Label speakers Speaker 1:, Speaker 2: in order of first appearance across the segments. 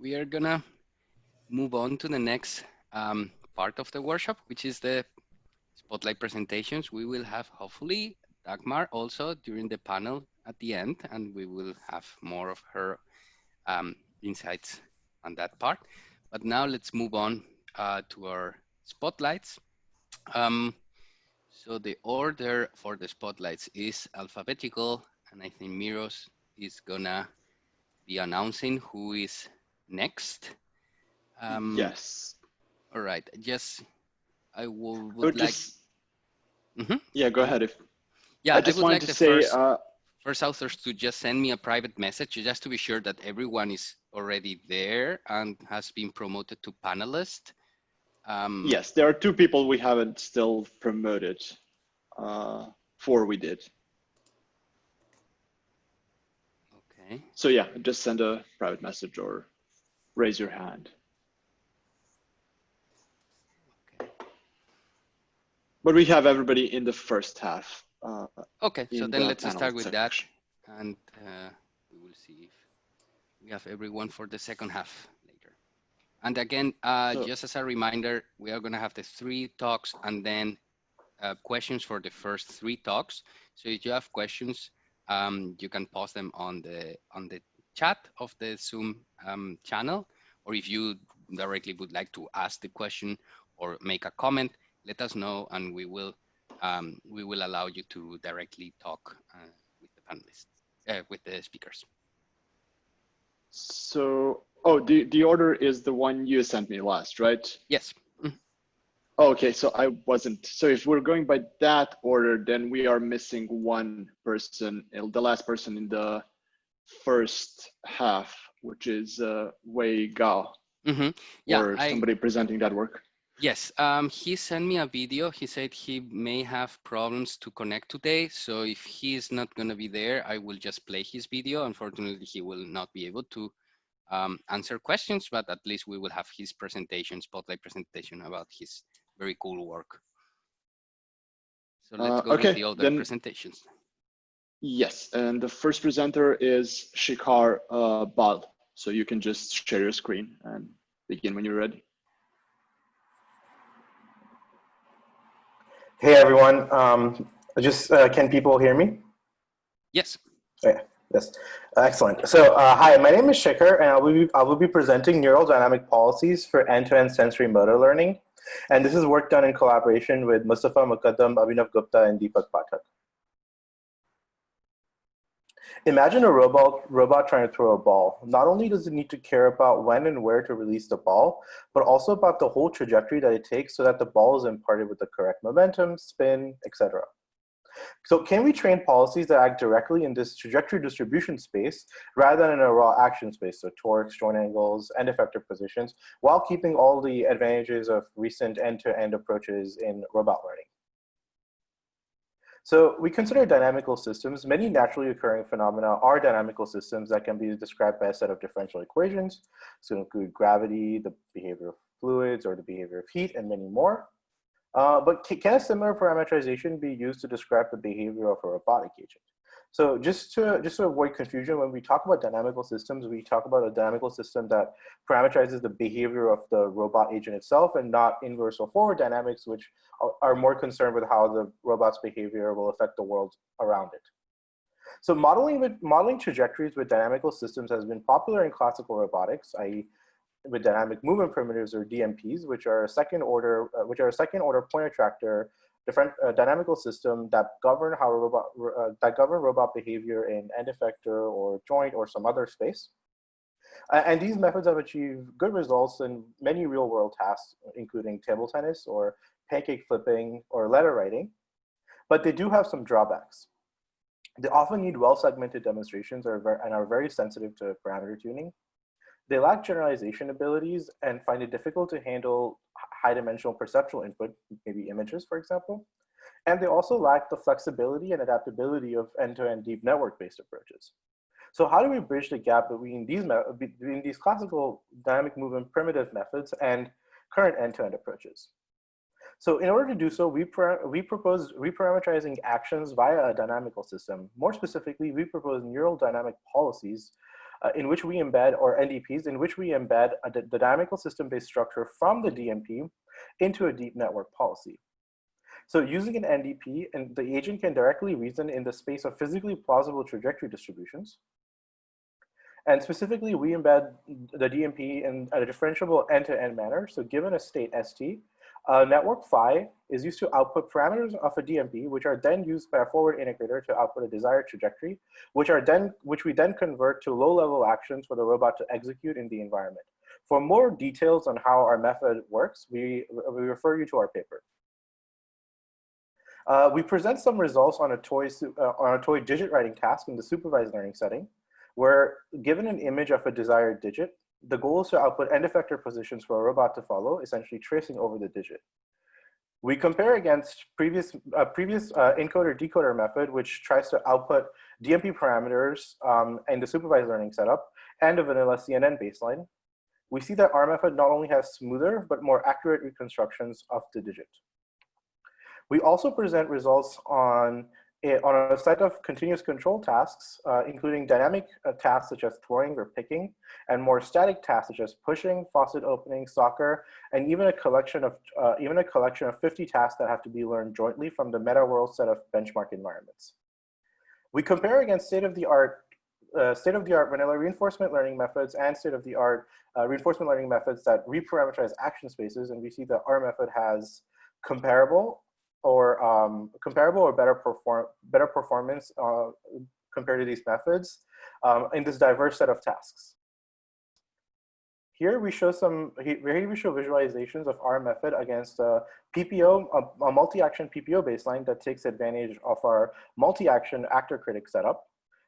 Speaker 1: we are gonna move on to the next part of the workshop, which is the spotlight presentations. We will have hopefully Dagmar also during the panel at the end, and we will have more of her insights on that part. But now let's move on to our spotlights. So the order for the spotlights is alphabetical, and I think Miros is gonna be announcing who is next.
Speaker 2: Yes.
Speaker 1: All right, just I would
Speaker 2: would
Speaker 1: like.
Speaker 2: just, yeah, go ahead.
Speaker 1: Yeah,
Speaker 2: I
Speaker 1: I
Speaker 2: just
Speaker 1: would
Speaker 2: wanted
Speaker 1: like
Speaker 2: to
Speaker 1: the
Speaker 2: say,
Speaker 1: first authors to just send me a private message just to be sure that everyone is already there and has been promoted to panelist.
Speaker 2: yes, there are 2 people we haven't still promoted. 4 we did.
Speaker 1: Okay.
Speaker 2: So yeah, just send a private message or raise your hand.
Speaker 1: Okay.
Speaker 2: But we have everybody in the first half.
Speaker 1: Okay, so then let's start with that,
Speaker 2: section.
Speaker 1: and we will see if we have everyone for the second half later. And again, just as a reminder, we are going to have the 3 talks and then questions for the first 3 talks. So if you have questions, you can post them on the chat of the Zoom channel, or if you directly would like to ask the question or make a comment, let us know, and we will allow you to directly talk with the panelists, with the speakers.
Speaker 2: So, oh, the order is the one you sent me last, right?
Speaker 1: Yes.
Speaker 2: Oh, okay, so I wasn't. So if we're going by that order, then we are missing one person, the last person in the first half, which is Wei Gao,
Speaker 1: Yeah,
Speaker 2: or somebody presenting that work.
Speaker 1: Yes, he sent me a video. He said he may have problems to connect today. So if he's not going to be there, I will just play his video. Unfortunately, he will not be able to answer questions, but at least we will have his presentation, spotlight presentation about his very cool work. So let's go with the other presentations.
Speaker 2: Yes, and the first presenter is Shikhar Bal. So you can just share your screen and begin when you're ready.
Speaker 3: Hey everyone, can people hear me?
Speaker 1: Yes.
Speaker 3: Okay. Yes, excellent. So hi, my name is Shikhar, and I will be presenting neural dynamic policies for end-to-end sensory motor learning. And this is work done in collaboration with Mustafa Muqaddam, Abhinav Gupta, and Deepak Pathak. Imagine a robot trying to throw a ball. Not only does it need to care about when and where to release the ball, but also about the whole trajectory that it takes so that the ball is imparted with the correct momentum, spin, etc. So can we train policies that act directly in this trajectory distribution space rather than in a raw action space, so torques, joint angles, and effector positions, while keeping all the advantages of recent end-to-end approaches in robot learning? So we consider dynamical systems. Many naturally occurring phenomena are dynamical systems that can be described by a set of differential equations. So include gravity, the behavior of fluids, or the behavior of heat, and many more. But can a similar parametrization be used to describe the behavior of a robotic agent? So just to avoid confusion, when we talk about dynamical systems, we talk about a dynamical system that parameterizes the behavior of the robot agent itself, and not inverse or forward dynamics, which are more concerned with how the robot's behavior will affect the world around it. So modeling trajectories with dynamical systems has been popular in classical robotics, i.e. with dynamic movement primitives, or DMPs, which are a second order point attractor dynamical system that govern robot behavior in end effector or joint or some other space. And these methods have achieved good results in many real world tasks, including table tennis or pancake flipping or letter writing, but they do have some drawbacks. They often need well-segmented demonstrations and are very sensitive to parameter tuning. They lack generalization abilities and find it difficult to handle high-dimensional perceptual input, maybe images, for example. And they also lack the flexibility and adaptability of end-to-end deep network-based approaches. So how do we bridge the gap between these classical dynamic movement primitive methods and current end-to-end approaches? So in order to do so, we propose reparametrizing actions via a dynamical system. More specifically, we propose neural dynamic policies in which we embed, or NDPs, in which we embed the dynamical system-based structure from the DMP into a deep network policy. So using an NDP, and the agent can directly reason in the space of physically plausible trajectory distributions. And specifically, we embed the DMP in a differentiable end-to-end manner. So given a state ST, network phi is used to output parameters of a DMP, which are then used by a forward integrator to output a desired trajectory, which we then convert to low-level actions for the robot to execute in the environment. For more details on how our method works, we refer you to our paper. We present some results on a toy digit writing task in the supervised learning setting, where given an image of a desired digit, the goal is to output end effector positions for a robot to follow, essentially tracing over the digit. We compare against previous encoder-decoder method, which tries to output DMP parameters in the supervised learning setup and a vanilla CNN baseline. We see that our method not only has smoother, but more accurate reconstructions of the digit. We also present results on a set of continuous control tasks, including dynamic tasks such as throwing or picking, and more static tasks such as pushing, faucet opening, soccer, and even a collection of 50 tasks that have to be learned jointly from the meta world set of benchmark environments. We compare against state-of-the-art vanilla reinforcement learning methods and state-of-the-art reinforcement learning methods that reparametrize action spaces, and we see that our method has comparable or better performance compared to these methods in this diverse set of tasks. Here we show visualizations of our method against a PPO, a multi-action PPO baseline that takes advantage of our multi-action actor-critic setup.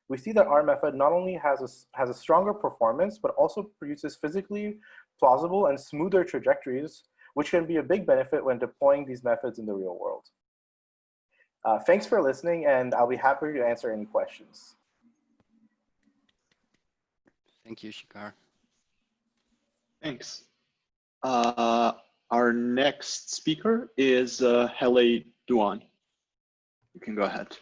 Speaker 3: We see that our method not only has a stronger performance, but also produces physically plausible and smoother trajectories, which can be a big benefit when deploying these methods in the real world. Thanks for listening, and I'll be happy to answer any questions.
Speaker 1: Thank you, Shikar.
Speaker 2: Thanks. Our next speaker is Hele Duan. You can go ahead.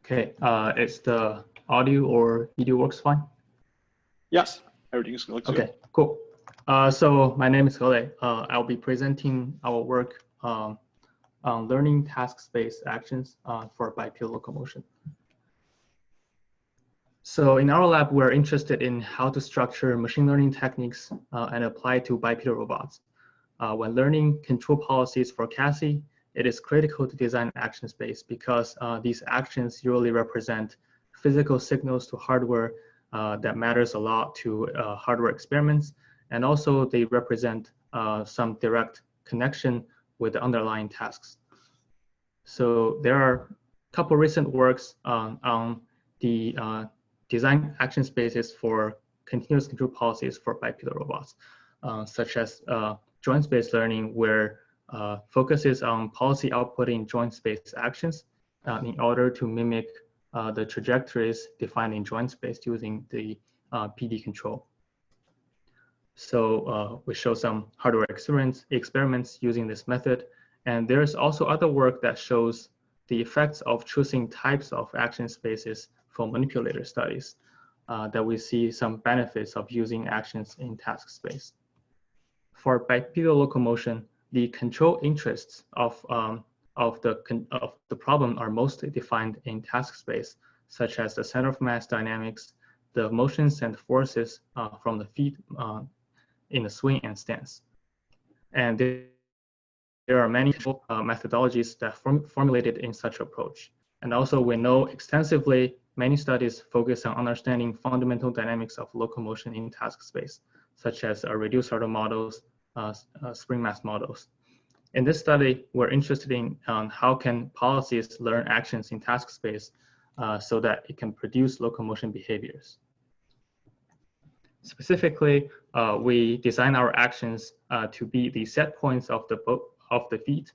Speaker 4: Okay, is the audio or video works fine?
Speaker 2: Yes, everything's looks good.
Speaker 4: Okay, cool. So my name is Hele. I'll be presenting our work on learning task-based actions for bipedal locomotion. So in our lab, we're interested in how to structure machine learning techniques and apply to bipedal robots. When learning control policies for CASI, it is critical to design action space because these actions usually represent physical signals to hardware that matters a lot to hardware experiments. And also they represent some direct connection with the underlying tasks. So there are a couple recent works on the design action spaces for continuous control policies for bipedal robots, such as joint space learning, where focuses on policy outputting joint space actions in order to mimic the trajectories defined in joint space using the PD control. So we show some hardware experiments using this method. And there's also other work that shows the effects of choosing types of action spaces for manipulator studies, that we see some benefits of using actions in task space. For bipedal locomotion, the control interests of the problem are mostly defined in task space, such as the center of mass dynamics, the motions and forces from the feet in the swing and stance. And there are many methodologies that formulated in such approach. And also we know extensively many studies focus on understanding fundamental dynamics of locomotion in task space, such as reduced order models, spring mass models. In this study, we're interested in how can policies learn actions in task space so that it can produce locomotion behaviors. Specifically, we design our actions to be the set points of the feet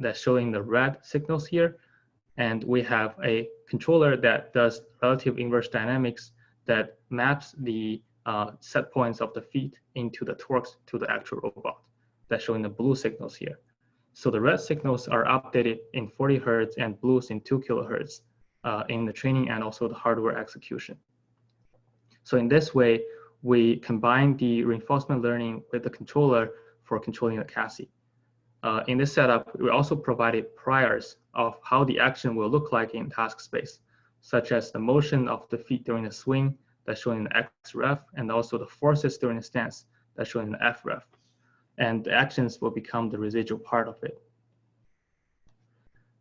Speaker 4: that's showing the red signals here. And we have a controller that does relative inverse dynamics that maps the set points of the feet into the torques to the actual robot. That's showing the blue signals here. So the red signals are updated in 40 Hertz and blues in 2 kilohertz in the training and also the hardware execution. So in this way, we combine the reinforcement learning with the controller for controlling the chassis. In this setup, we also provided priors of how the action will look like in task space, such as the motion of the feet during the swing, that's shown in the X ref, and also the forces during the stance, that's shown in the F ref. And the actions will become the residual part of it.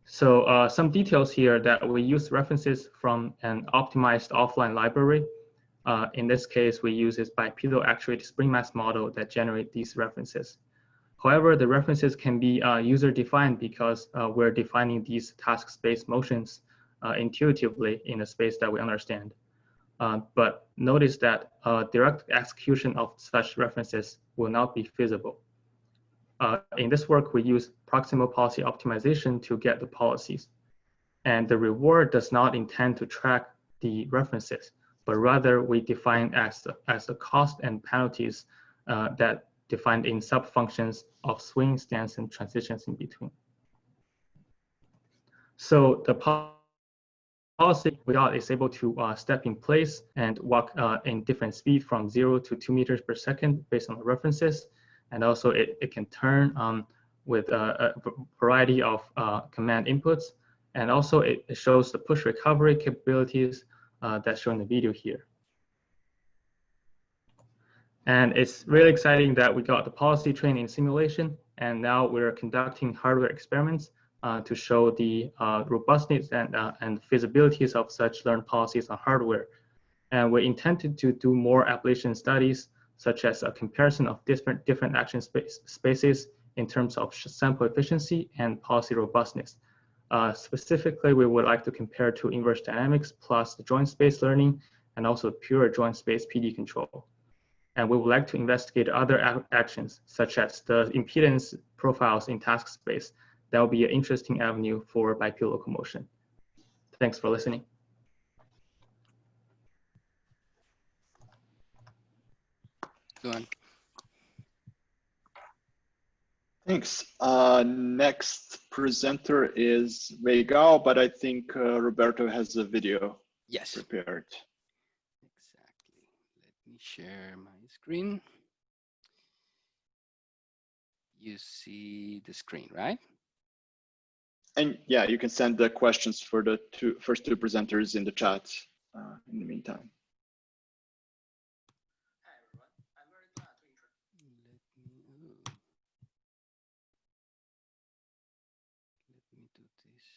Speaker 4: So some details here that we use references from an optimized offline library. In this case, we use this bipedal actuated spring mass model that generate these references. However, the references can be user-defined because we're defining these task space motions intuitively in a space that we understand. But notice that direct execution of such references will not be feasible. In this work, we use proximal policy optimization to get the policies. And the reward does not intend to track the references, but rather we define as the cost and penalties that defined in sub-functions of swing, stance, and transitions in between. So the policy we got is able to step in place and walk in different speed from 0 to 2 meters per second based on the references. And also it can turn with a variety of command inputs. And also it shows the push recovery capabilities that's shown in the video here. And it's really exciting that we got the policy trained in simulation, and now we're conducting hardware experiments to show the robustness and feasibilities of such learned policies on hardware. And we intended to do more application studies, such as a comparison of different action spaces in terms of sample efficiency and policy robustness. Specifically, we would like to compare to inverse dynamics plus the joint space learning and also pure joint space PD control. And we would like to investigate other actions, such as the impedance profiles in task space. That will be an interesting avenue for bipedal locomotion. Thanks for listening.
Speaker 1: Go on.
Speaker 2: Thanks. Next presenter is Wei Gao, but I think Roberto has a video prepared.
Speaker 1: Exactly. Let me share my screen. You see the screen, right?
Speaker 2: And yeah, you can send the questions for the first two presenters in the chat in the meantime.
Speaker 1: Let me do this.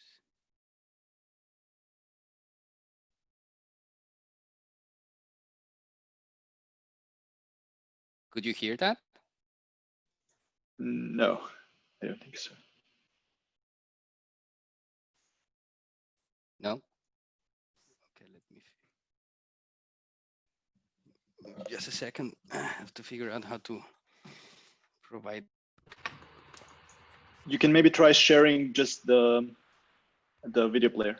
Speaker 1: Could you hear that?
Speaker 2: No, I don't think so.
Speaker 1: No? Okay, let me. Just a second. I have to figure out how to provide.
Speaker 2: You can maybe try sharing just the video player.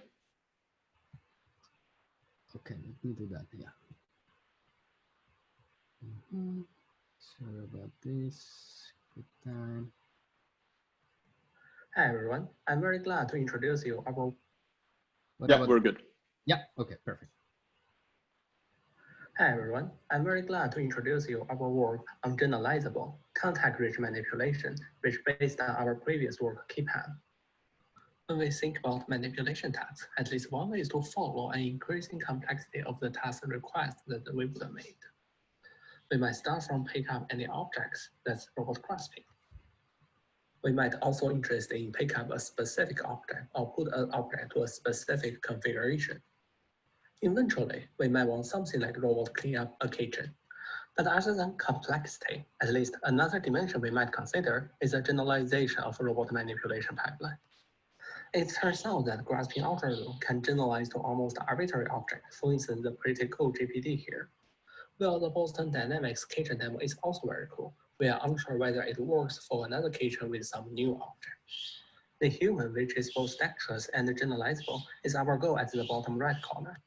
Speaker 5: Okay, let me do that. Yeah. Sorry about this. Good time.
Speaker 6: Hi everyone. I'm very glad to introduce you about.
Speaker 2: We're good.
Speaker 5: Yeah. Okay. Perfect.
Speaker 6: Hi everyone. I'm very glad to introduce you our work on generalizable contact-rich manipulation, which based on our previous work, KPAM. When we think about manipulation tasks, at least one way is to follow an increasing complexity of the task request that we would have made. We might start from pick up any objects, that's robot grasping. We might also interested in pick up a specific object or put an object to a specific configuration. Eventually, we might want something like robot clean up a kitchen. But other than complexity, at least another dimension we might consider is a generalization of a robot manipulation pipeline. It turns out that grasping algorithm can generalize to almost arbitrary objects, for instance, the pretty cool GPT here. While the Boston Dynamics kitchen demo is also very cool, we are unsure whether it works for another kitchen with some new object. The human, which is both dexterous and generalizable, is our goal at the bottom right corner.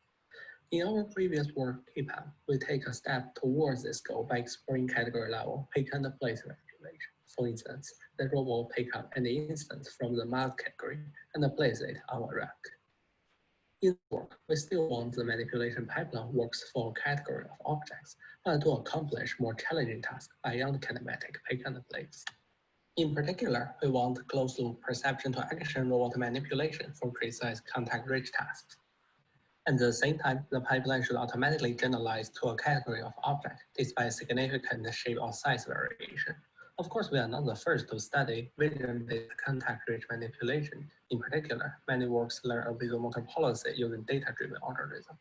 Speaker 6: In our previous work, KPAM, we take a step towards this goal by exploring category level pick and place manipulation. For instance, the robot will pick up any instance from the math category and place it on a rack. In work, we still want the manipulation pipeline works for a category of objects, but to accomplish more challenging tasks beyond kinematic pick and place. In particular, we want closed-loop perception-to-action robot manipulation for precise contact-rich tasks. At the same time, the pipeline should automatically generalize to a category of object despite significant shape or size variation. Of course, we are not the first to study vision-based contact-rich manipulation. In particular, many works learn a visual motor policy using data-driven algorithm.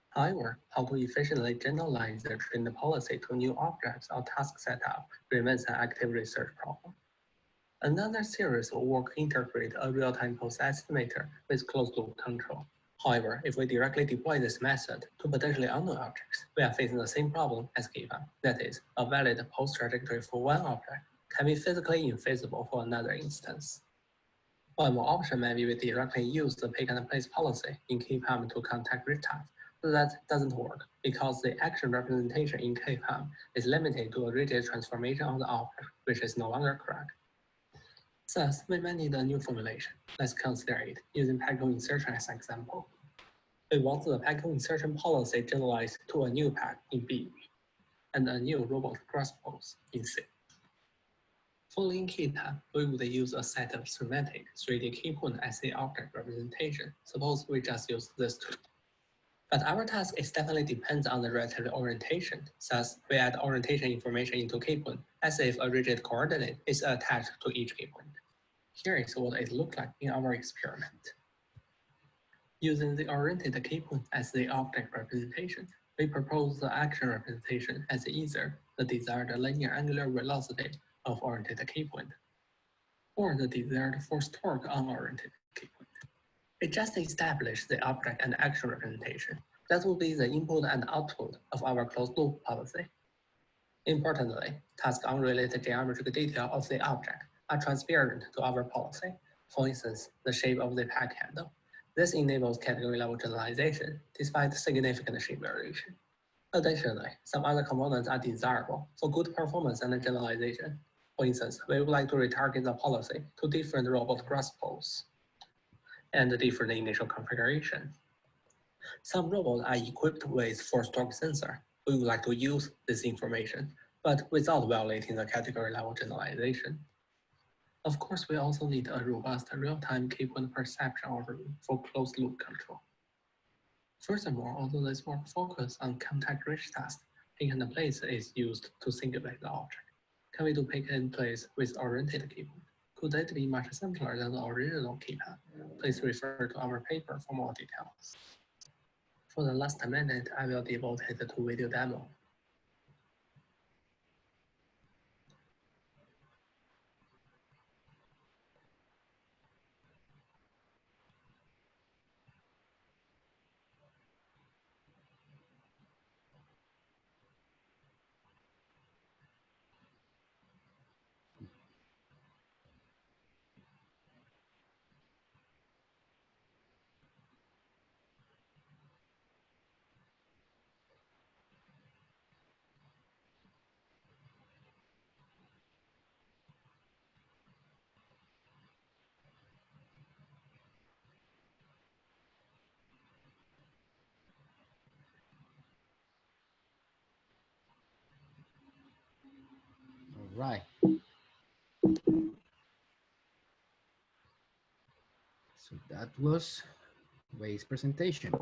Speaker 6: However, how to efficiently generalize the trained policy to new objects or task setup remains an active research problem. Another series of work integrate a real-time pulse estimator with closed-loop control. However, if we directly deploy this method to potentially unknown objects, we are facing the same problem as KPAM. That is, a valid pulse trajectory for one object can be physically infeasible for another instance. One more option may be we directly use the pick and place policy in KPAM to contact rich tasks, but that doesn't work because the action representation in KPAM is limited to a rigid transformation of the object, which is no longer correct. Thus, we may need a new formulation. Let's consider it using packet insertion as an example. We want the packet insertion policy generalized to a new pack in B and a new robot grasp pose in C. Following KPAM, we would use a set of semantic 3D KeyPoint as the object representation. Suppose we just use this two. But our task is definitely depends on the relative orientation. Thus, we add orientation information into KeyPoint as if a rigid coordinate is attached to each KeyPoint. Here is what it looked like in our experiment. Using the oriented KeyPoint as the object representation, we propose the action representation as either the desired linear angular velocity of oriented KeyPoint or the desired force torque on oriented KeyPoint. We just established the object and action representation. That will be the input and output of our closed-loop policy. Importantly, task unrelated geometric detail of the object are transparent to our policy. For instance, the shape of the pack handle. This enables category-level generalization despite significant shape variation. Additionally, some other components are desirable for good performance and generalization. For instance, we would like to retarget the policy to different robot grasp pose and different initial configuration. Some robots are equipped with force torque sensor. We would like to use this information, but without violating the category level generalization. Of course, we also need a robust real-time KeyPoint perception algorithm for closed-loop control. Furthermore, although this work focuses on contact-rich tasks, pick and place is used to singulate the object. Can we do pick and place with oriented KeyPoint? Could that be much simpler than the original KPAM? Please refer to our paper for more details. For the last minute, I will devote it to video demo.
Speaker 5: Right. So that was Wei's presentation.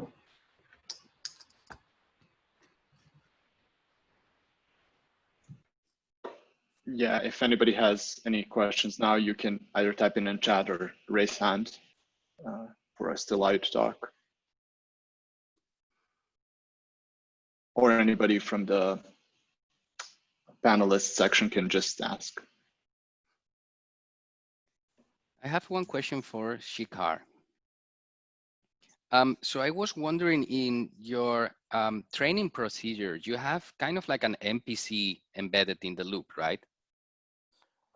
Speaker 2: Yeah, if anybody has any questions now, you can either type in chat or raise hand for us to allow you to talk. Or anybody from the panelist section can just ask.
Speaker 1: I have one question for Shikar. So I was wondering, in your training procedure, you have kind of like an MPC embedded in the loop, right?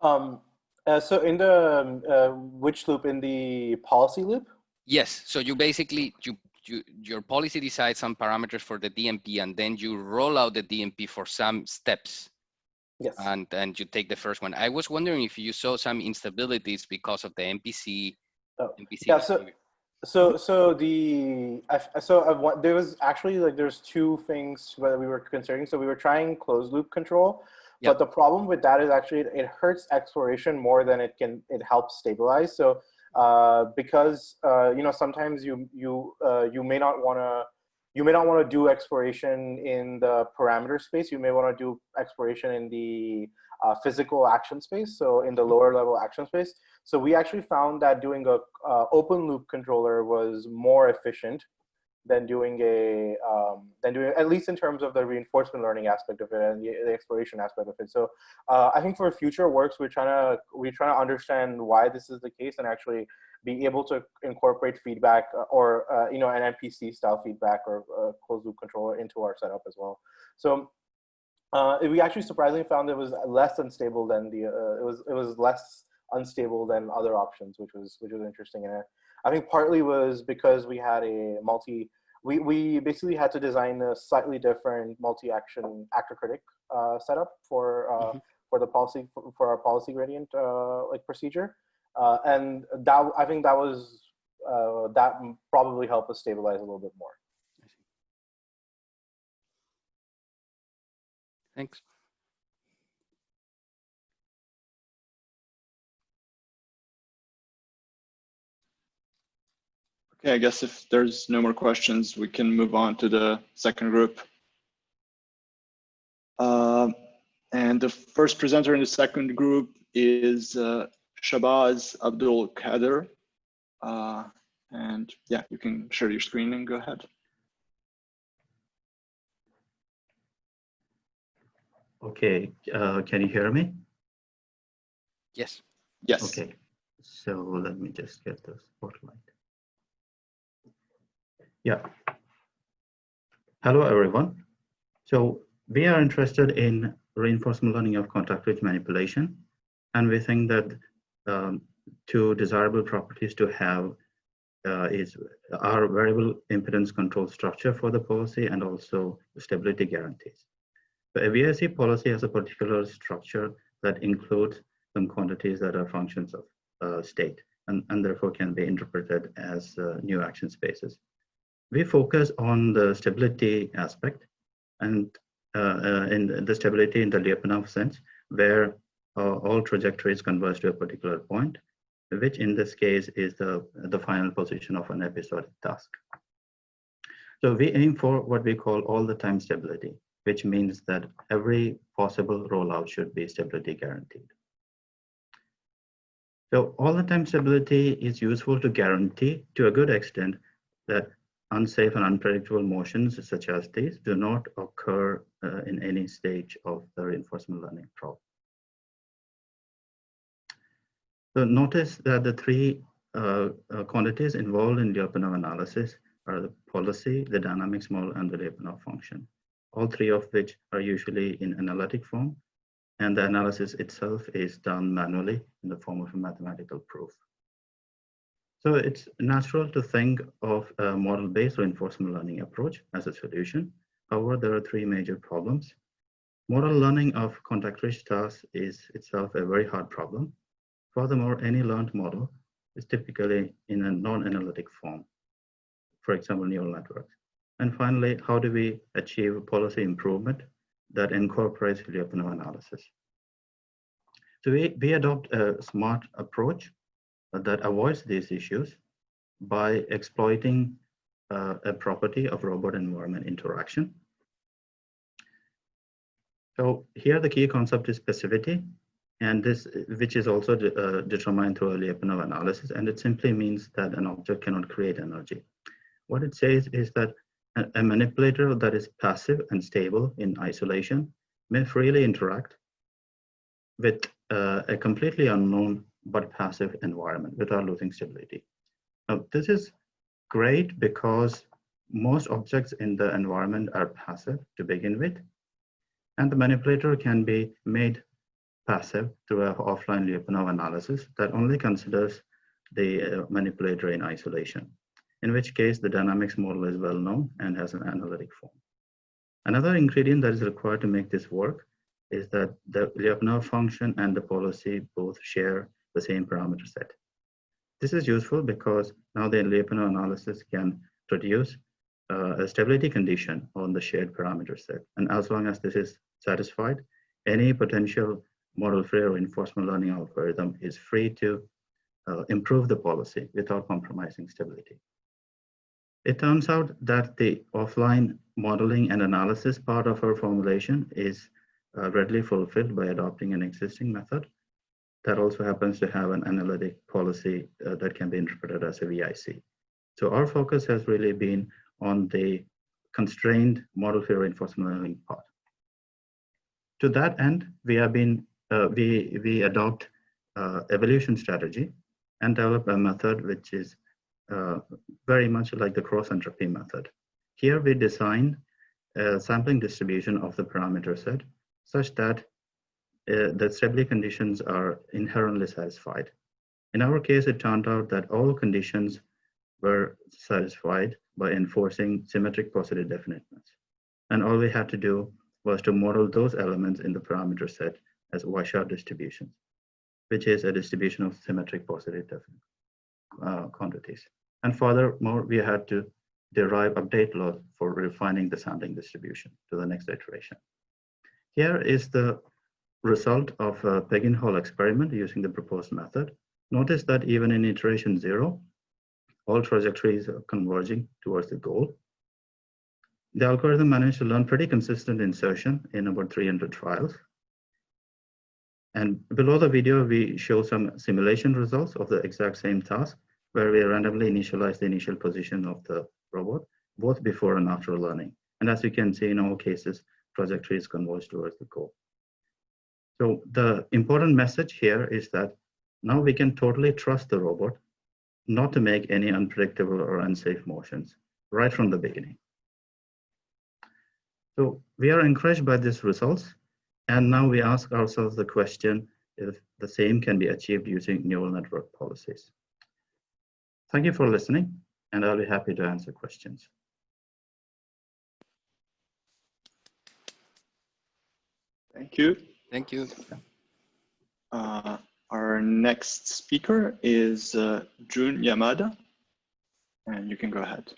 Speaker 3: So in the which loop? In the policy loop?
Speaker 1: Yes. So you basically your policy decides some parameters for the DMP, and then you roll out the DMP for some steps.
Speaker 3: Yes.
Speaker 1: And you take the first one. I was wondering if you saw some instabilities because of the MPC. MPC
Speaker 3: Yeah.
Speaker 1: behavior.
Speaker 3: There was actually there's two things that we were considering. So we were trying closed loop control, but the problem with that is actually it hurts exploration more than it helps stabilize. So because sometimes you may not want to do exploration in the parameter space. You may want to do exploration in the physical action space, so in the lower level action space. So we actually found that doing a open loop controller was more efficient than doing at least in terms of the reinforcement learning aspect of it and the exploration aspect of it. So I think for future works, we're trying to understand why this is the case and actually be able to incorporate feedback or an MPC style feedback or closed loop controller into our setup as well. So we actually surprisingly found it was less unstable than it was less unstable than other options, which was interesting. And I think partly was because we had we basically had to design a slightly different multi-action actor critic setup for the policy for our policy gradient procedure, and that I think that was that probably helped us stabilize a little bit more.
Speaker 1: Thanks.
Speaker 2: Okay, I guess if there's no more questions, we can move on to the second group. And the first presenter in the second group is Shabazz Abdul Kader. And yeah, you can share your screen and go ahead.
Speaker 7: Okay, can you hear me?
Speaker 1: Yes.
Speaker 2: Yes.
Speaker 7: Okay, so let me just get the spotlight. Yeah. Hello, everyone. So we are interested in reinforcement learning of contact-rich manipulation. And we think that two desirable properties to have is our variable impedance control structure for the policy and also the stability guarantees. The VIC policy has a particular structure that includes some quantities that are functions of state and therefore can be interpreted as new action spaces. We focus on the stability aspect and in the stability in the Lyapunov sense, where all trajectories converge to a particular point, which in this case is the final position of an episodic task. So we aim for what we call all the time stability, which means that every possible rollout should be stability guaranteed. So all the time stability is useful to guarantee to a good extent that unsafe and unpredictable motions such as these do not occur in any stage of the reinforcement learning problem. So notice that the three quantities involved in Lyapunov analysis are the policy, the dynamics model, and the Lyapunov function, all three of which are usually in analytic form, and the analysis itself is done manually in the form of a mathematical proof. So it's natural to think of a model-based reinforcement learning approach as a solution. However, there are three major problems. Model learning of contact-rich tasks is itself a very hard problem. Furthermore, any learned model is typically in a non-analytic form, for example, neural networks. And finally, how do we achieve policy improvement that incorporates Lyapunov analysis? So we adopt a smart approach that avoids these issues by exploiting a property of robot environment interaction. So here the key concept is specificity, and this, which is also determined through a Lyapunov analysis, and it simply means that an object cannot create energy. What it says is that a manipulator that is passive and stable in isolation may freely interact with a completely unknown but passive environment without losing stability. Now, this is great because most objects in the environment are passive to begin with, and the manipulator can be made passive through an offline Lyapunov analysis that only considers the manipulator in isolation. in which case the dynamics model is well known and has an analytic form. Another ingredient that is required to make this work is that the Lyapunov function and the policy both share the same parameter set. This is useful because now the Lyapunov analysis can produce a stability condition on the shared parameter set. And as long as this is satisfied, any potential model-free reinforcement learning algorithm is free to improve the policy without compromising stability. It turns out that the offline modeling and analysis part of our formulation is readily fulfilled by adopting an existing method that also happens to have an analytic policy that can be interpreted as a VIC. So our focus has really been on the constrained model-free reinforcement learning part. To that end, we adopt evolution strategy and develop a method which is very much like the cross-entropy method. Here we design a sampling distribution of the parameter set such that the stability conditions are inherently satisfied. In our case, it turned out that all conditions were satisfied by enforcing symmetric positive definiteness. And all we had to do was to model those elements in the parameter set as Weishart distributions, which is a distribution of symmetric positive definite quantities. And furthermore, we had to derive update laws for refining the sampling distribution to the next iteration. Here is the result of a Pegin-Hall experiment using the proposed method. Notice that even in iteration 0, all trajectories are converging towards the goal. The algorithm managed to learn pretty consistent insertion in about 300 trials. And below the video, we show some simulation results of the exact same task, where we randomly initialize the initial position of the robot, both before and after learning. And as you can see, in all cases, trajectories converge towards the goal. So the important message here is that now we can totally trust the robot not to make any unpredictable or unsafe motions right from the beginning. So we are encouraged by these results. And now we ask ourselves the question if the same can be achieved using neural network policies. Thank you for listening, and I'll be happy to answer questions.
Speaker 2: Thank you.
Speaker 1: Thank you.
Speaker 2: Our next speaker is Jun Yamada, and you can go ahead.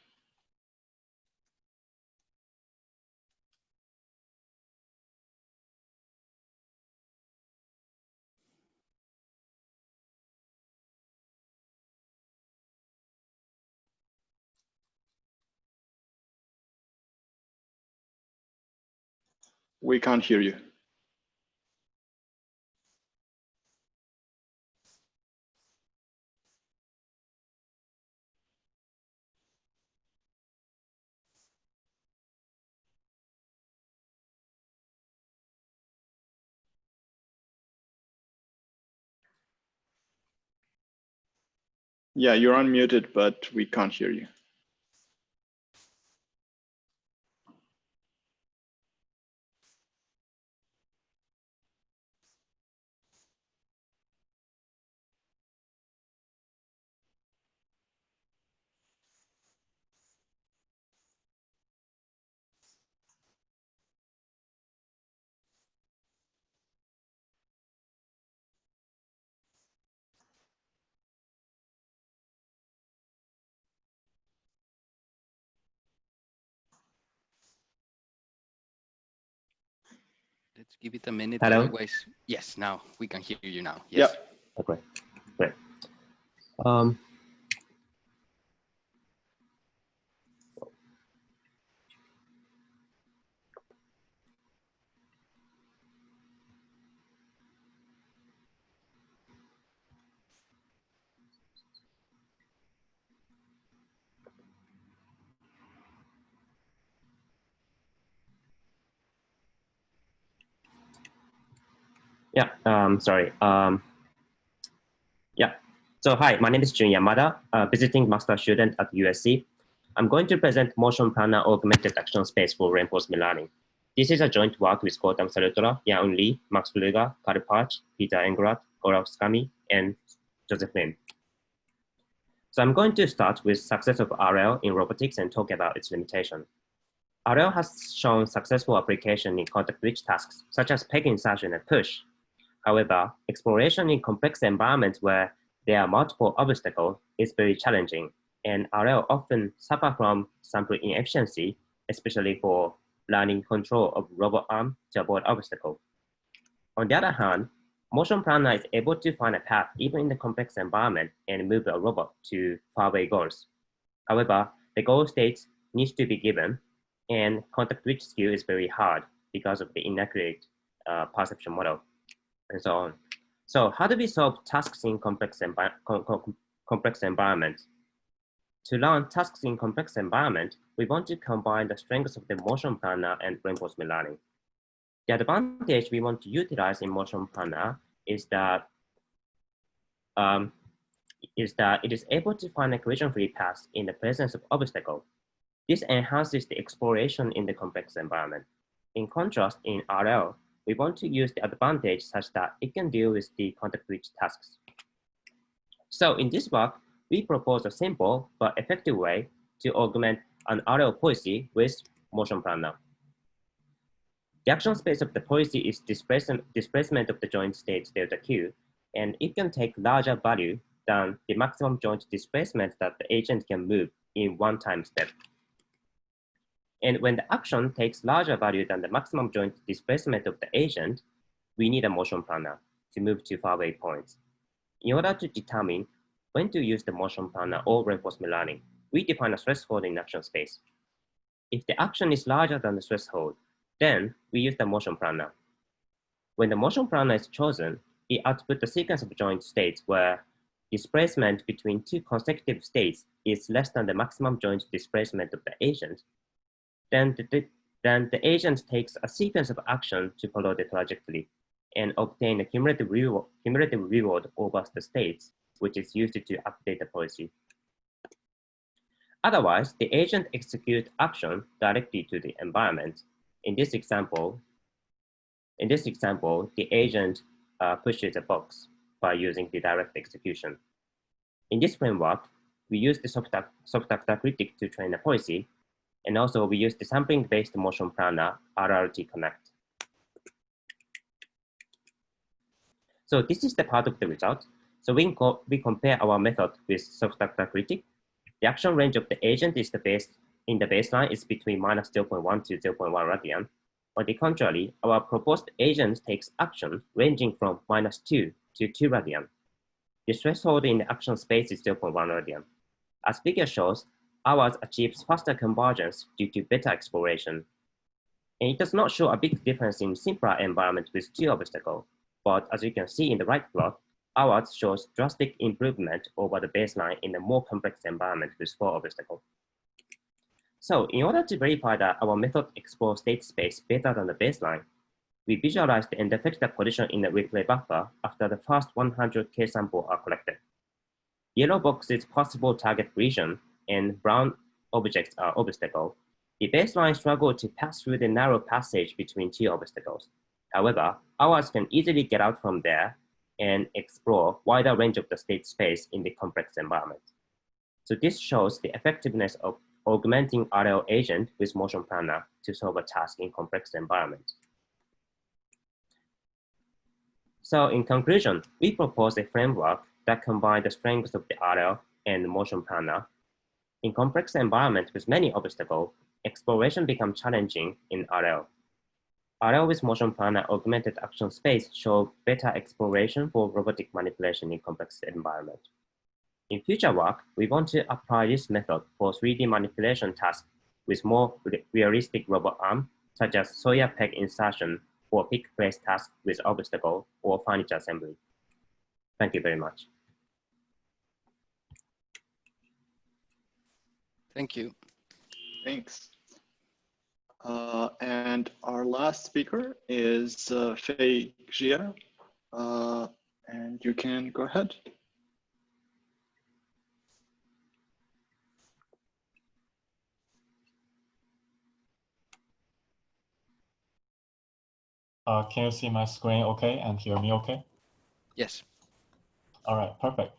Speaker 2: We can't hear you. Yeah, you're unmuted, but we can't hear you.
Speaker 1: Let's give it a minute.
Speaker 8: Hello?
Speaker 1: Otherwise, yes, now we can hear you now. Yes.
Speaker 2: Yep.
Speaker 8: Okay, great. Yeah, sorry. Yeah, so hi, my name is Jun Yamada, visiting master student at USC. I'm going to present motion planner augmented action space for reinforcement learning. This is a joint work with Gautam Salutra, Yaun Lee, Max Fluger, Karl Parch, Peter Engelhardt, Olaf Skami, and Joseph Lim. So I'm going to start with success of RL in robotics and talk about its limitation. RL has shown successful application in context-rich tasks, such as peg insertion and push. However, exploration in complex environments where there are multiple obstacles is very challenging, and RL often suffer from sample inefficiency, especially for learning control of robot arm to avoid obstacles. On the other hand, motion planner is able to find a path even in the complex environment and move a robot to faraway goals. However, the goal state needs to be given, and context-rich skill is very hard because of the inaccurate perception model and so on. So how do we solve tasks in complex environments? To learn tasks in complex environment, we want to combine the strengths of the motion planner and reinforcement learning. The advantage we want to utilize in motion planner is that it is able to find a collision-free path in the presence of obstacle. This enhances the exploration in the complex environment. In contrast, in RL, we want to use the advantage such that it can deal with the context-rich tasks. So in this work, we propose a simple but effective way to augment an RL policy with motion planner. The action space of the policy is displacement of the joint state delta Q, and it can take larger value than the maximum joint displacement that the agent can move in one time step. And when the action takes larger value than the maximum joint displacement of the agent, we need a motion planner to move to faraway points. In order to determine when to use the motion planner or reinforcement learning, we define a threshold in action space. If the action is larger than the threshold, then we use the motion planner. When the motion planner is chosen, it outputs a sequence of joint states where displacement between two consecutive states is less than the maximum joint displacement of the agent. Then the agent takes a sequence of action to follow the trajectory and obtain a cumulative reward over the states, which is used to update the policy. Otherwise, the agent executes action directly to the environment. In this example, the agent pushes a box by using the direct execution. In this framework, we use the soft actor critic to train a policy, and also we use the sampling-based motion planner RRT Connect. So this is the part of the result. So we compare our method with soft actor critic. The action range of the agent is in the baseline is between minus 0.1 to 0.1 radian. On the contrary, our proposed agent takes action ranging from minus 2 to 2 radian. The threshold in the action space is 0.1 radian. As figure shows, ours achieves faster convergence due to better exploration. And it does not show a big difference in simpler environments with 2 obstacles, but as you can see in the right plot, ours shows drastic improvement over the baseline in a more complex environment with 4 obstacles. So in order to verify that our method explores state space better than the baseline, we visualize the end effector position in the replay buffer after the first 100K samples are collected. Yellow box is possible target region and brown objects are obstacles. The baseline struggle to pass through the narrow passage between 2 obstacles. However, ours can easily get out from there and explore wider range of the state space in the complex environment. So this shows the effectiveness of augmenting RL agent with motion planner to solve a task in complex environment. So in conclusion, we propose a framework that combines the strengths of the RL and the motion planner. In complex environments with many obstacles, exploration becomes challenging in RL. RL with motion planner augmented action space show better exploration for robotic manipulation in complex environment. In future work, we want to apply this method for 3D manipulation tasks with more realistic robot arm, such as Sawyer peg insertion or pick place task with obstacle or furniture assembly. Thank you very much.
Speaker 1: Thank you.
Speaker 2: Thanks. And our last speaker is Fei Jia, and you can go ahead.
Speaker 9: Can you see my screen okay and hear me okay?
Speaker 1: Yes.
Speaker 9: All right, perfect.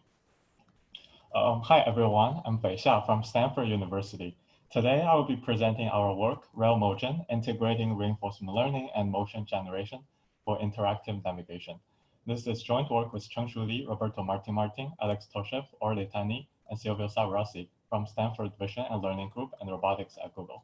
Speaker 9: Hi everyone, I'm Fei Xia from Stanford University. Today I will be presenting our work, RailMotion, Integrating Reinforcement Learning and Motion Generation for Interactive Navigation. This is joint work with Chengshu Li, Roberto Martin, Alex Toshev, Orly Tani, and Silvio Savarasi from Stanford Vision and Learning Group and Robotics at Google.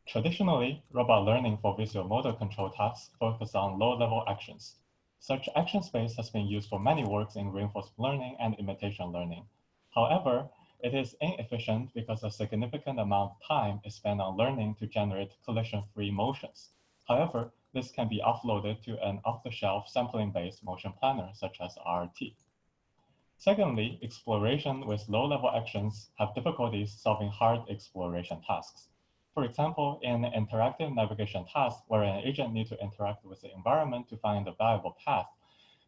Speaker 9: Traditionally, robot learning for visual motor control tasks focus on low-level actions. Such action space has been used for many works in reinforcement learning and imitation learning. However, it is inefficient because a significant amount of time is spent on learning to generate collision-free motions. However, this can be offloaded to an off-the-shelf sampling-based motion planner such as RT. Secondly, exploration with low-level actions have difficulties solving hard exploration tasks. For example, in an interactive navigation task where an agent needs to interact with the environment to find a valuable path,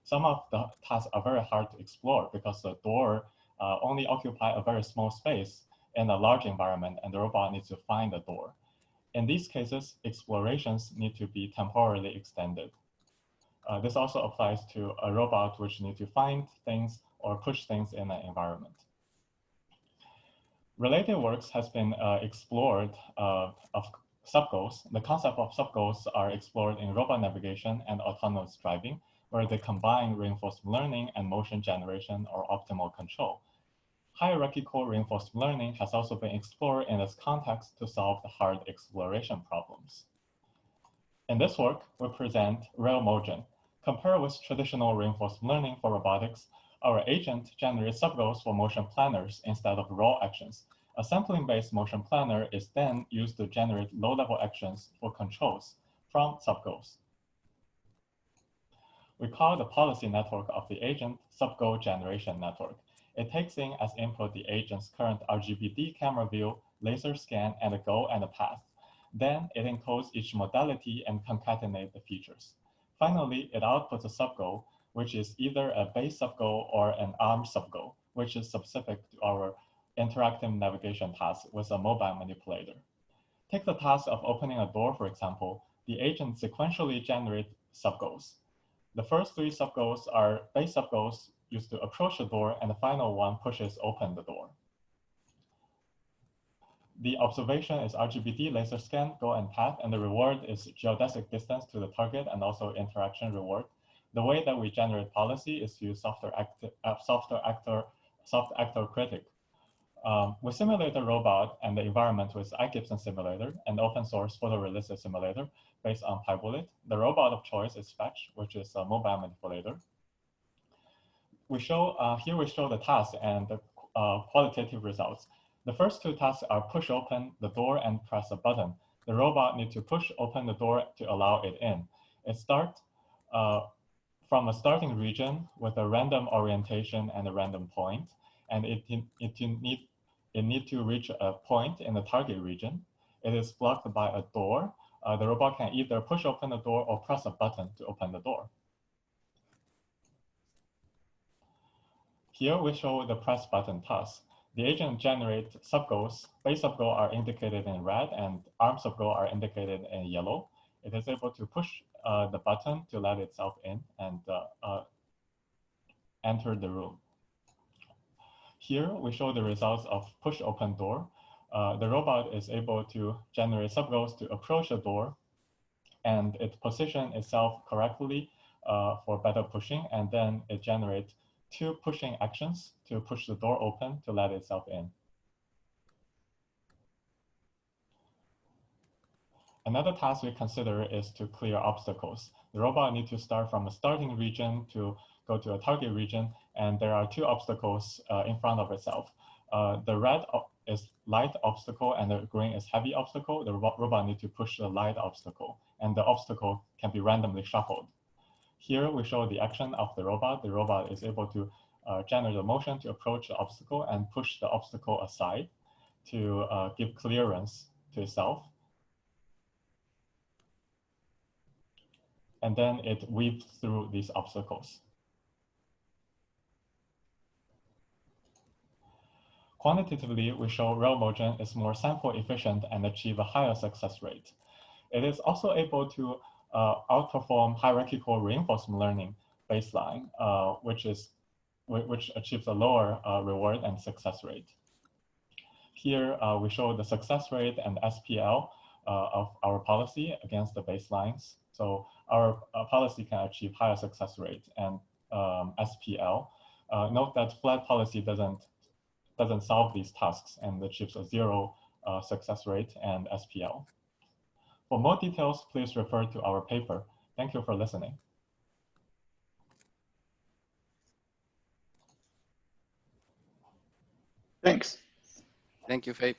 Speaker 9: some of the tasks are very hard to explore because the door only occupies a very small space in a large environment and the robot needs to find the door. In these cases, explorations need to be temporarily extended. This also applies to a robot which needs to find things or push things in an environment. Related works has been explored of subgoals. The concept of subgoals are explored in robot navigation and autonomous driving, where they combine reinforcement learning and motion generation or optimal control. Hierarchical reinforcement learning has also been explored in this context to solve the hard exploration problems. In this work, we present RailMotion. Compared with traditional reinforcement learning for robotics, our agent generates subgoals for motion planners instead of raw actions. A sampling-based motion planner is then used to generate low-level actions for controls from subgoals. We call the policy network of the agent subgoal generation network. It takes in as input the agent's current RGBD camera view, laser scan, and a goal and a path. Then it encodes each modality and concatenates the features. Finally, it outputs a subgoal, which is either a base subgoal or an ARM subgoal, which is specific to our interactive navigation task with a mobile manipulator. Take the task of opening a door, for example. The agent sequentially generates subgoals. The first three subgoals are base subgoals used to approach the door, and the final one pushes open the door. The observation is RGBD, laser scan, goal, and path, and the reward is geodesic distance to the target and also interaction reward. The way that we generate policy is to use soft actor critic. We simulate the robot and the environment with iGibson simulator and open source photorealistic simulator based on PyBullet. The robot of choice is Fetch, which is a mobile manipulator. Here we show the task and the qualitative results. The first two tasks are push open the door and press a button. The robot needs to push open the door to allow it in. It starts from a starting region with a random orientation and a random point, and it needs to reach a point in the target region. It is blocked by a door. The robot can either push open the door or press a button to open the door. Here we show the press button task. The agent generates subgoals. Base subgoals are indicated in red and ARM subgoals are indicated in yellow. It is able to push the button to let itself in and enter the room. Here we show the results of push open door. The robot is able to generate subgoals to approach the door, and it positions itself correctly for better pushing, and then it generates two pushing actions to push the door open to let itself in. Another task we consider is to clear obstacles. The robot needs to start from a starting region to go to a target region, and there are two obstacles in front of itself. The red is light obstacle and the green is heavy obstacle. The robot needs to push the light obstacle, and the obstacle can be randomly shuffled. Here we show the action of the robot. The robot is able to generate a motion to approach the obstacle and push the obstacle aside to give clearance to itself. And then it weaves through these obstacles. Quantitatively, we show RailMotion is more sample efficient and achieve a higher success rate. It is also able to which achieves a lower reward and success rate. Here, we show the success rate and SPL of our policy against the baselines. So our policy can achieve higher success rate and SPL. Note that flat policy doesn't solve these tasks and achieves a 0 success rate and SPL. For more details, please refer to our paper. Thank you for listening.
Speaker 2: Thanks.
Speaker 1: Thank you, Faye.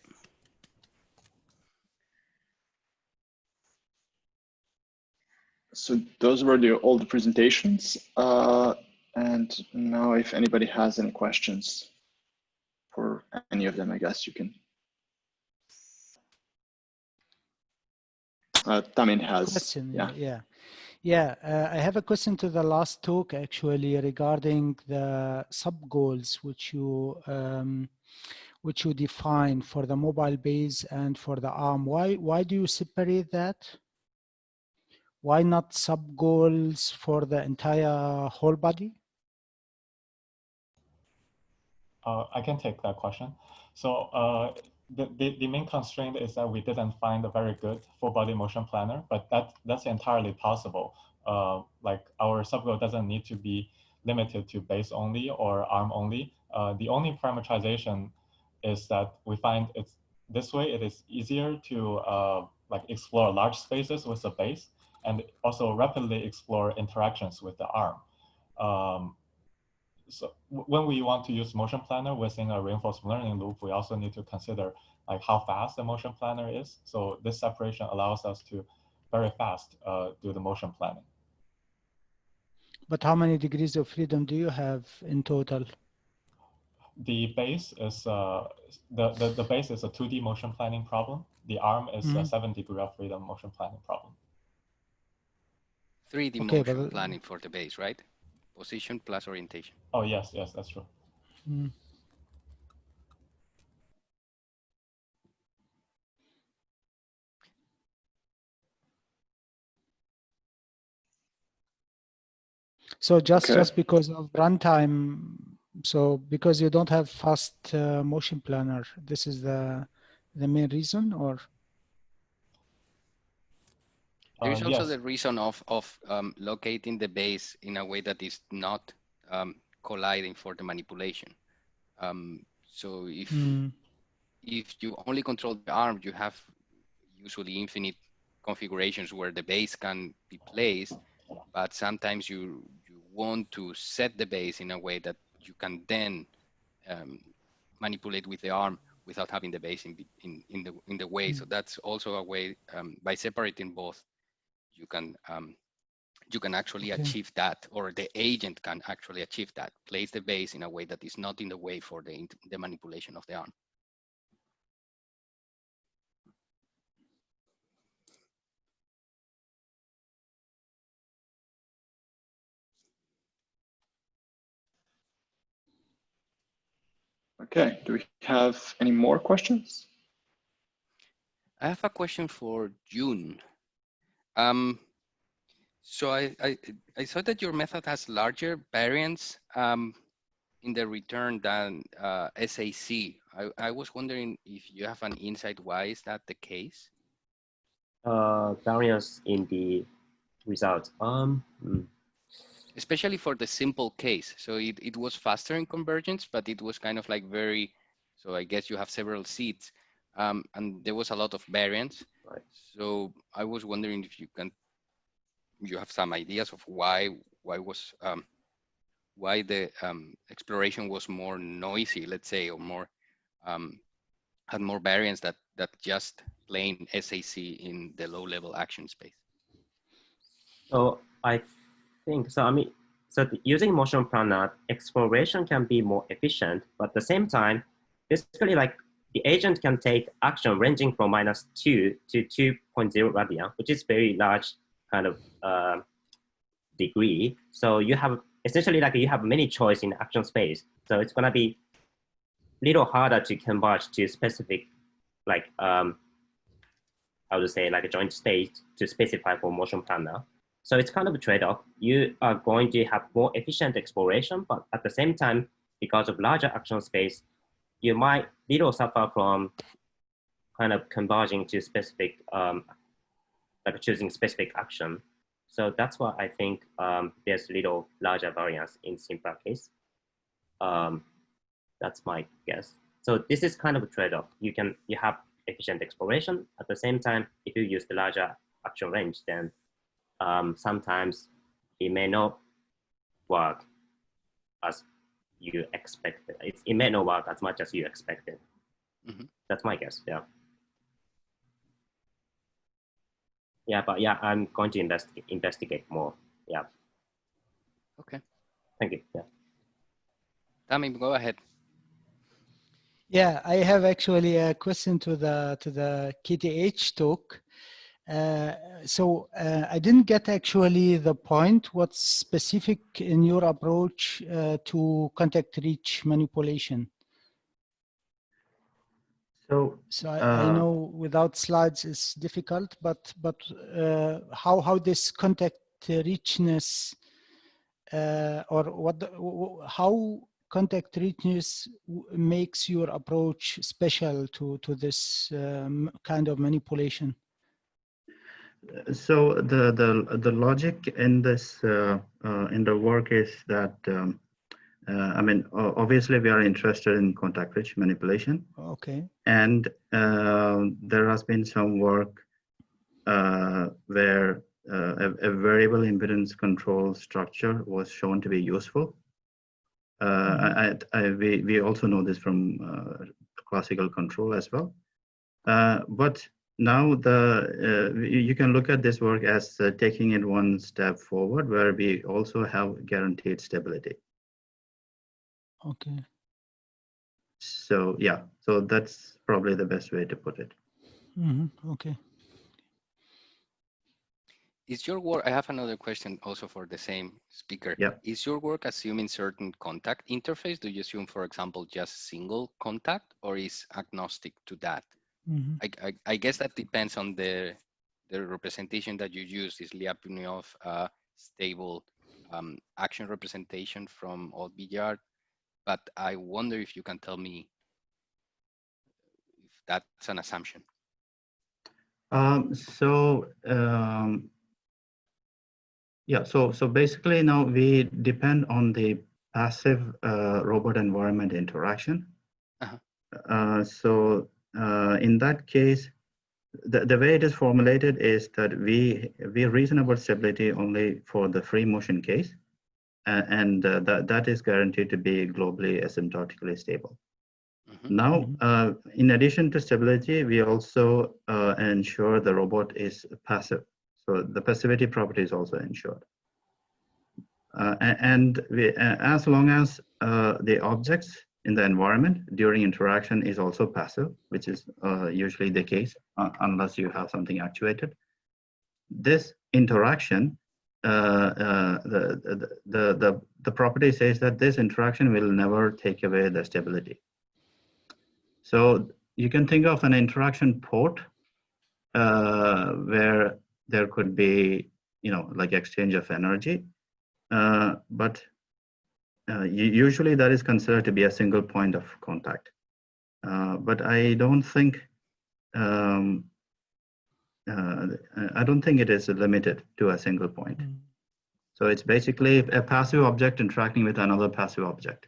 Speaker 2: So those were all the presentations. And now if anybody has any questions for any of them, I guess you can. Tamin has.
Speaker 10: Question, yeah. I have a question to the last talk actually regarding the sub-goals which you define for the mobile base and for the arm. Why do you separate that? Why not sub-goals for the entire whole body?
Speaker 9: I can take that question. So the main constraint is that we didn't find a very good full body motion planner, but that's entirely possible. Like our subgoal doesn't need to be limited to base only or arm only. The only parametrization is that we find it's this way. It is easier to like explore large spaces with the base and also rapidly explore interactions with the arm. So when we want to use motion planner within a reinforcement learning loop, we also need to consider like how fast the motion planner is. So this separation allows us to very fast do the motion planning.
Speaker 10: But how many degrees of freedom do you have in total?
Speaker 9: The base is the base is a 2D motion planning problem. The arm is a 7 degree of freedom motion planning problem.
Speaker 1: 3D motion planning for the base, right? Position plus orientation.
Speaker 9: Oh, yes, that's true.
Speaker 10: So just because of runtime, so because you don't have fast motion planner, this is the main reason, or?
Speaker 1: There's also the reason of locating the base in a way that is not colliding for the manipulation. So if you only control the arm, you have usually infinite configurations where the base can be placed, but sometimes you want to set the base in a way that you can then manipulate with the arm without having the base in the way. So that's also a way by separating both. You can actually achieve that, or the agent can actually achieve that. Place the base in a way that is not in the way for the manipulation of the arm.
Speaker 2: Okay, do we have any more questions?
Speaker 1: I have a question for June. So I saw that your method has larger variance in the return than SAC. I was wondering if you have an insight. Why is that the case?
Speaker 8: Variance in the result.
Speaker 1: Especially for the simple case. So it was faster in convergence, but it was kind of like so I guess you have several seeds and there was a lot of variance.
Speaker 8: Right.
Speaker 1: So I was wondering if you have some ideas of why the exploration was more noisy, let's say, or more had more variance that just plain SAC in the low level action space.
Speaker 8: So I think so. I mean, so using motion planner, exploration can be more efficient, but at the same time, basically like the agent can take action ranging from -2 to 2.0 radian, which is very large kind of degree. So you have essentially like you have many choice in action space. So it's gonna be a little harder to converge to specific like how to say like a joint state to specify for motion planner. So it's kind of a trade-off. You are going to have more efficient exploration, but at the same time, because of larger action space, you might little suffer from kind of converging to specific, like choosing specific action. So that's why I think there's little larger variance in simpler case. That's my guess. So this is kind of a trade-off. You have efficient exploration. At the same time, if you use the larger action range, then sometimes it may not work as you expected. It may not work as much as you expected.
Speaker 1: Mm-hmm.
Speaker 8: That's my guess, yeah. Yeah, but yeah, I'm going to investigate more, yeah.
Speaker 1: Okay.
Speaker 8: Thank you, yeah.
Speaker 1: Tammy, go ahead.
Speaker 10: Yeah, I have actually a question to the KTH talk. I didn't get actually the point. What's specific in your approach to contact reach manipulation?
Speaker 7: So
Speaker 10: I know without slides it's difficult, but how this contact richness how contact richness makes your approach special to this kind of manipulation?
Speaker 7: So the logic in this in the work is that I mean, obviously we are interested in contact rich manipulation.
Speaker 10: Okay.
Speaker 7: And there has been some work where a variable impedance control structure was shown to be useful. We also know this from classical control as well. But now you can look at this work as taking it one step forward, where we also have guaranteed stability.
Speaker 10: Okay.
Speaker 7: So yeah, so that's probably the best way to put it.
Speaker 10: Mm-hmm. Okay.
Speaker 1: Is your work, I have another question also for the same speaker.
Speaker 7: Yeah.
Speaker 1: Is your work assuming certain contact interface? Do you assume, for example, just single contact, or is agnostic to that?
Speaker 10: Mm-hmm.
Speaker 1: I guess that depends on the representation that you use. Is Lyapunov stable action representation from old BR? But I wonder if you can tell me if that's an assumption.
Speaker 7: Yeah, so basically now we depend on the passive robot environment interaction. So in that case, the way it is formulated is that we reason about stability only for the free motion case, and that is guaranteed to be globally asymptotically stable. Now, in addition to stability, we also ensure the robot is passive. So the passivity property is also ensured. As long as the objects in the environment during interaction is also passive, which is usually the case unless you have something actuated, this interaction, the property says that this interaction will never take away the stability. So you can think of an interaction port where there could be, like exchange of energy, but usually that is considered to be a single point of contact. But I don't think it is limited to a single point. So it's basically a passive object interacting with another passive object.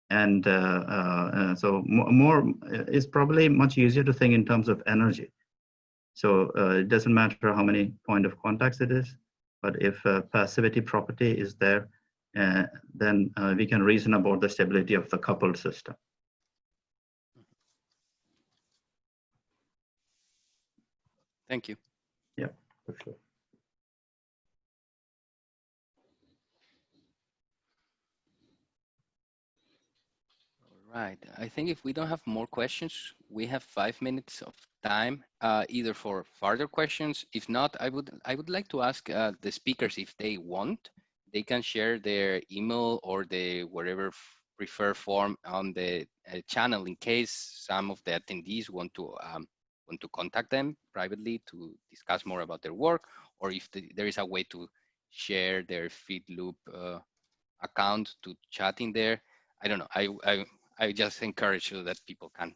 Speaker 7: And so more is probably much easier to think in terms of energy. So it doesn't matter how many point of contacts it is, but if a passivity property is there, then we can reason about the stability of the coupled system.
Speaker 1: Thank you.
Speaker 7: Yeah, for sure.
Speaker 1: Right. I think if we don't have more questions, we have 5 minutes of time, either for further questions. If not, I would like to ask the speakers if they want, they can share their email or the whatever preferred form on the channel in case some of the attendees want to want to contact them privately to discuss more about their work, or if there is a way to share their Feedloop account to chat in there. I don't know. I just encourage you that people can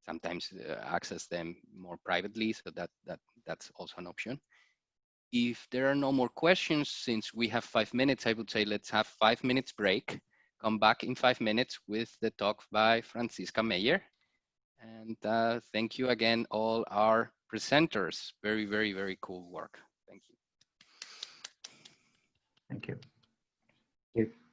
Speaker 1: sometimes access them more privately, so that's also an option. If there are no more questions, since we have 5 minutes, I would say let's have 5 minutes break. Come back in 5 minutes with the talk by Franziska Meyer. And thank you again, all our presenters. Very, very, very cool work. Thank you.
Speaker 7: Thank you.
Speaker 8: Thank you.